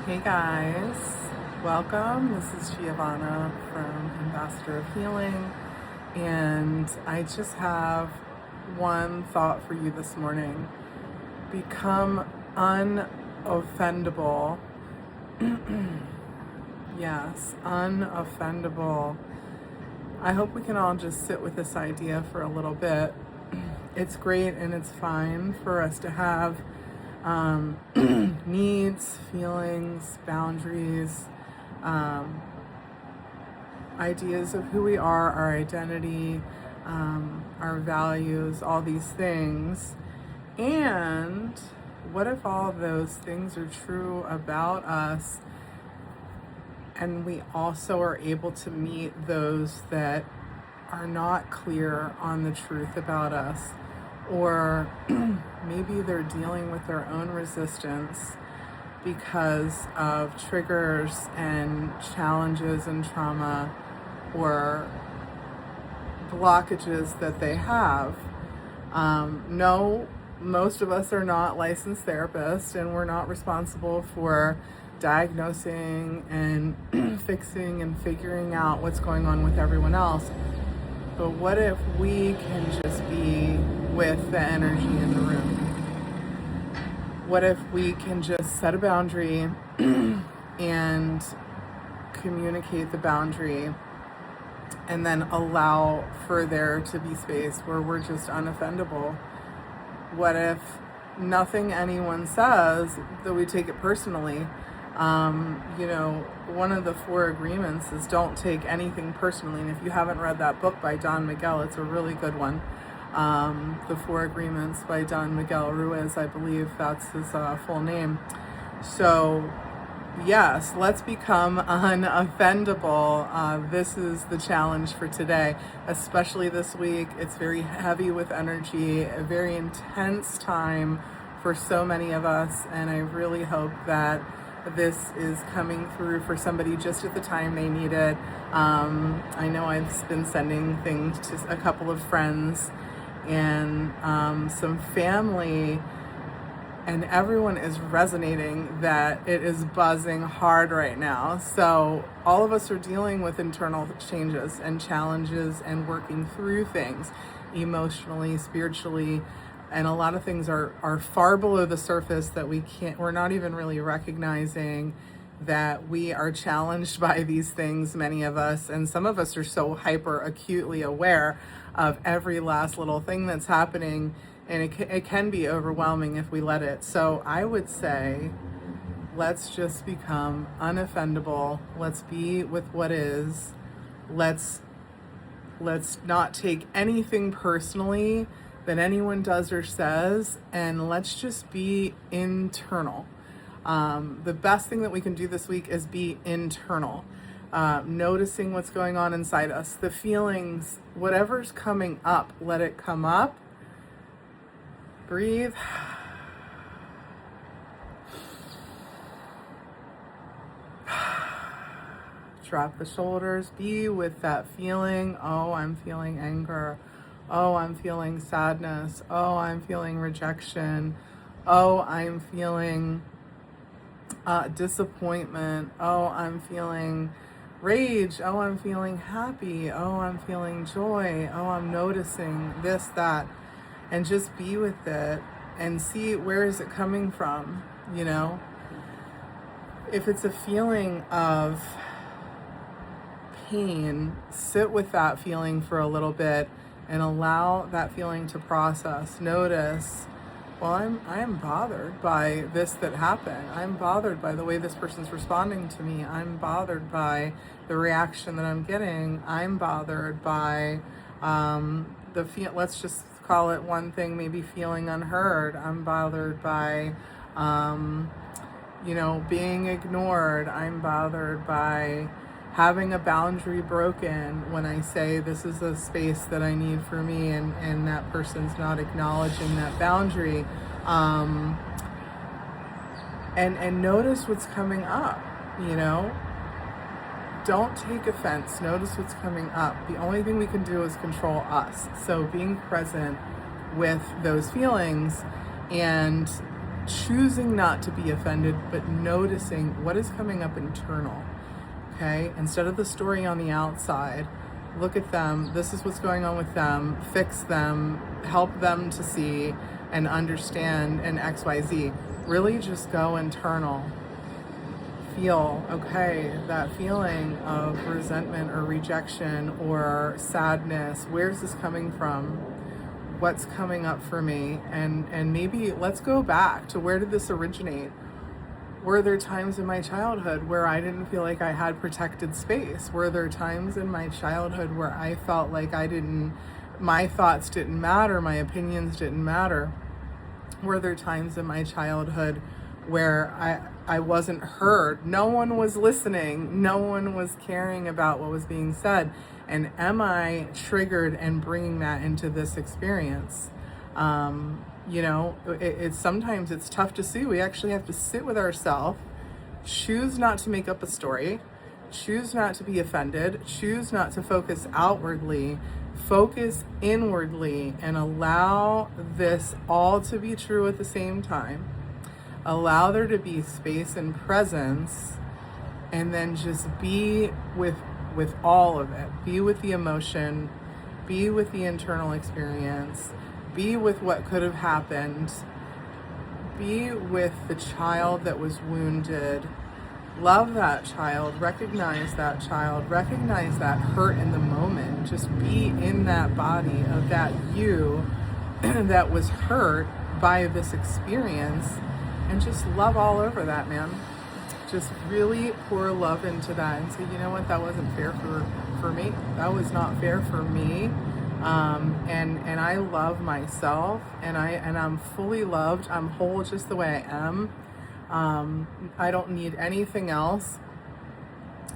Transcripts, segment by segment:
Hey guys, welcome. This is Giovanna from Ambassador of Healing, and I just have one thought for you this morning. Become unoffendable. Yes, unoffendable. I hope we can all just sit with this idea for a little bit. It's great and it's fine for us to have needs, feelings, boundaries, ideas of who we are, our identity, our values, all these things. And what if all of those things are true about us, and we also are able to meet those that are not clear on the truth about us? Or maybe they're dealing with their own resistance because of triggers and challenges and trauma or blockages that they have. No, most of us are not licensed therapists, and we're not responsible for diagnosing and fixing and figuring out what's going on with everyone else. But what if we can just be with the energy in the room? What if we can just set a boundary and communicate the boundary, and then allow for there to be space where we're just unoffendable? What if nothing anyone says that we take it personally? One of the 4 agreements is don't take anything personally. And if you haven't read that book by Don Miguel, it's a really good one. The 4 Agreements by Don Miguel Ruiz, I believe that's his full name. So yes, let's become unoffendable. This is the challenge for today, especially this week. It's very heavy with energy, a very intense time for so many of us. And I really hope that this is coming through for somebody just at the time they need it. I know I've been sending things to a couple of friends and some family, and everyone is resonating that it is buzzing hard right now. So all of us are dealing with internal changes and challenges and working through things emotionally, spiritually, and a lot of things are far below the surface that we're not even really recognizing that we are challenged by these things, many of us. And some of us are so hyper acutely aware of every last little thing that's happening, and it can be overwhelming if we let it. So I would say, let's just become unoffendable. Let's be with what is. Let's not take anything personally that anyone does or says, and let's just be internal. The best thing that we can do this week is be internal, noticing what's going on inside us, the feelings, whatever's coming up, let it come up. Breathe. Drop the shoulders. Be with that feeling. Oh, I'm feeling anger. Oh, I'm feeling sadness. Oh, I'm feeling rejection. Oh, I'm feeling disappointment. Oh, I'm feeling rage. Oh, I'm feeling happy. Oh, I'm feeling joy. Oh, I'm noticing this, that. And just be with it and see, where is it coming from? If it's a feeling of pain, sit with that feeling for a little bit and allow that feeling to process. Notice, well, I am bothered by this that happened. I'm bothered by the way this person's responding to me. I'm bothered by the reaction that I'm getting. I'm bothered by let's just call it one thing, maybe feeling unheard. I'm bothered by being ignored. I'm bothered by having a boundary broken when I say this is a space that I need for me, and that person's not acknowledging that boundary. And notice what's coming up, Don't take offense. Notice what's coming up. The only thing we can do is control us. So being present with those feelings and choosing not to be offended, but noticing what is coming up internal. Okay, instead of the story on the outside, look at them. This is what's going on with them. Fix them, help them to see and understand, and XYZ. Really just go internal. Feel, okay, that feeling of resentment or rejection or sadness. Where's this coming from? What's coming up for me? And maybe let's go back to, where did this originate? Were there times in my childhood where I didn't feel like I had protected space? Were there times in my childhood where I felt like my thoughts didn't matter, my opinions didn't matter? Were there times in my childhood where I wasn't heard? No one was listening. No one was caring about what was being said. And am I triggered and bringing that into this experience? Sometimes it's tough to see. We actually have to sit with ourselves, choose not to make up a story, choose not to be offended, choose not to focus outwardly, focus inwardly, and allow this all to be true at the same time. Allow there to be space and presence, and then just be with all of it. Be with the emotion, be with the internal experience, be with what could have happened, be with the child that was wounded. Love that child, recognize that hurt in the moment. Just be in that body of that you that was hurt by this experience, and just love all over that, man. Just really pour love into that and say, you know what, that wasn't fair for me. That was not fair for me. And I love myself, and I'm fully loved. I'm whole just the way I am. I don't need anything else.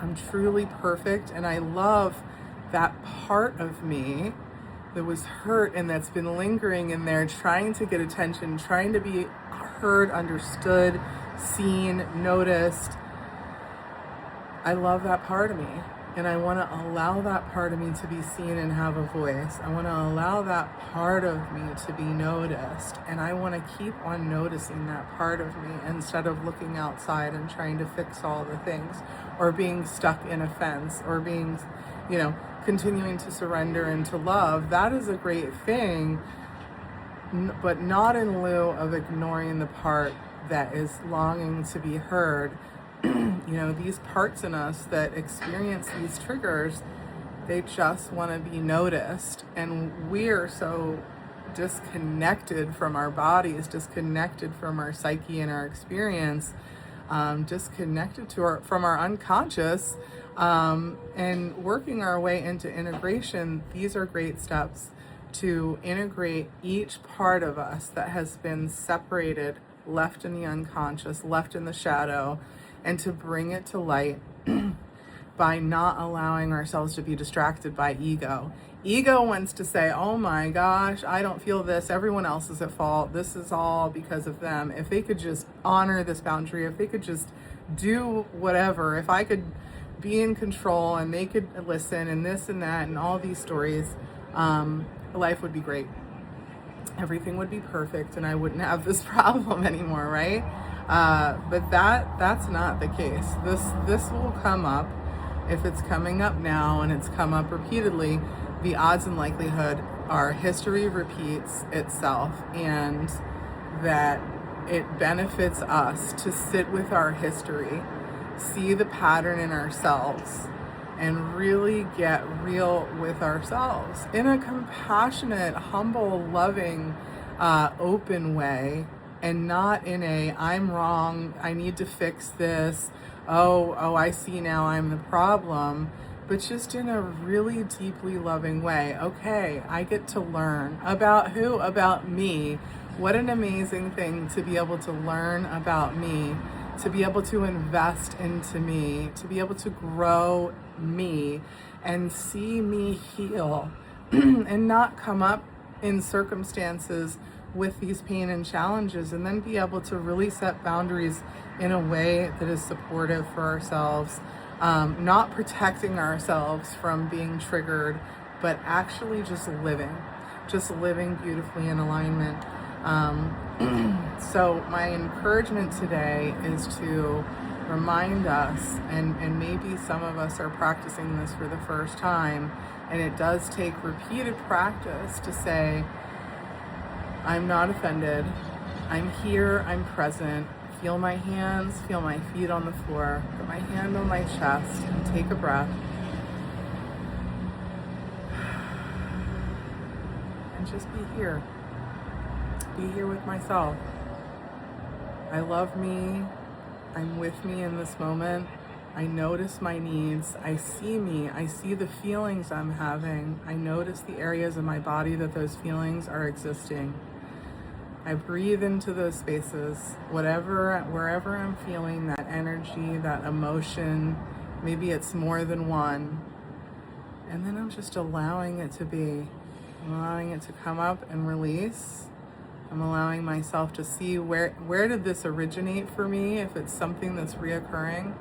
I'm truly perfect, and I love that part of me that was hurt and that's been lingering in there, trying to get attention, trying to be heard, understood, seen, noticed. I love that part of me, and I want to allow that part of me to be seen and have a voice. I want to allow that part of me to be noticed, and I want to keep on noticing that part of me instead of looking outside and trying to fix all the things, or being stuck in offense, or being, continuing to surrender and to love. That is a great thing, but not in lieu of ignoring the part that is longing to be heard. These parts in us that experience these triggers, they just want to be noticed. And we're so disconnected from our bodies, disconnected from our psyche and our experience, disconnected from our unconscious, and working our way into integration. These are great steps to integrate each part of us that has been separated, left in the unconscious, left in the shadow, and to bring it to light by not allowing ourselves to be distracted by ego. Ego wants to say, oh my gosh, I don't feel this, everyone else is at fault, this is all because of them. If they could just honor this boundary, if they could just do whatever, if I could be in control and they could listen, and this and that and all these stories, life would be great. Everything would be perfect and I wouldn't have this problem anymore, right? But that's not the case. This will come up. If it's coming up now and it's come up repeatedly, the odds and likelihood are history repeats itself, and that it benefits us to sit with our history, see the pattern in ourselves, and really get real with ourselves in a compassionate, humble, loving, open way, and not in a, I'm wrong, I need to fix this, oh, I see now I'm the problem, but just in a really deeply loving way. Okay, I get to learn. About who? About me. What an amazing thing to be able to learn about me, to be able to invest into me, to be able to grow me and see me heal and not come up in circumstances with these pain and challenges, and then be able to really set boundaries in a way that is supportive for ourselves, not protecting ourselves from being triggered, but actually just living beautifully in alignment. So my encouragement today is to remind us, and maybe some of us are practicing this for the first time, and it does take repeated practice to say, I'm not offended, I'm here, I'm present, feel my hands, feel my feet on the floor, put my hand on my chest, and take a breath. And just be here. Be here with myself. I love me. I'm with me in this moment. I notice my needs. I see me. I see the feelings I'm having. I notice the areas of my body that those feelings are existing. I breathe into those spaces, wherever I'm feeling that energy, that emotion. Maybe it's more than one. And then I'm just allowing it to be. I'm allowing it to come up and release. I'm allowing myself to see where did this originate for me. If it's something that's reoccurring,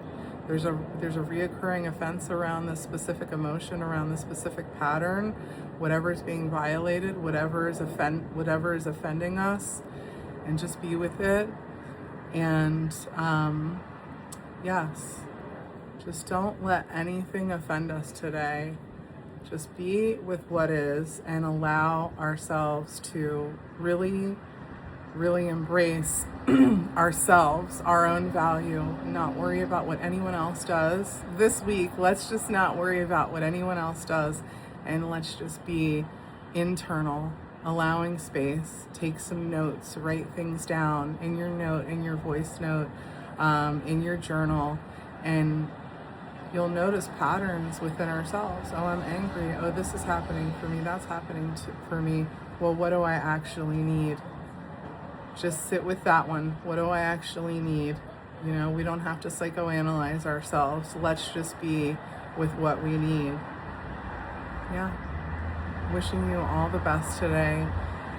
there's a reoccurring offense around this specific emotion, around this specific pattern, whatever is being violated, whatever is offending us, and just be with it. And yes, just don't let anything offend us today. Just be with what is and allow ourselves to really, really embrace ourselves, our own value, not worry about what anyone else does. This week, let's just not worry about what anyone else does, and let's just be internal, allowing space, take some notes, write things down in your note, in your voice note, in your journal, and you'll notice patterns within ourselves. Oh, I'm angry. Oh, this is happening for me. That's happening for me. Well, what do I actually need? Just sit with that one. What do I actually need? You know, we don't have to psychoanalyze ourselves. Let's just be with what we need. Yeah. Wishing you all the best today.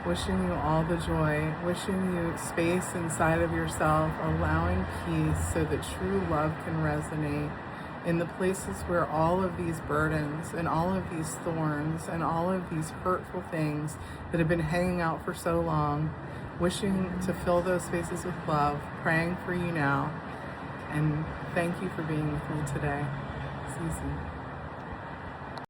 Wishing you all the joy. Wishing you space inside of yourself, allowing peace so that true love can resonate in the places where all of these burdens and all of these thorns and all of these hurtful things that have been hanging out for so long, wishing to fill those spaces with love, praying for you now, and thank you for being with me today. See you soon.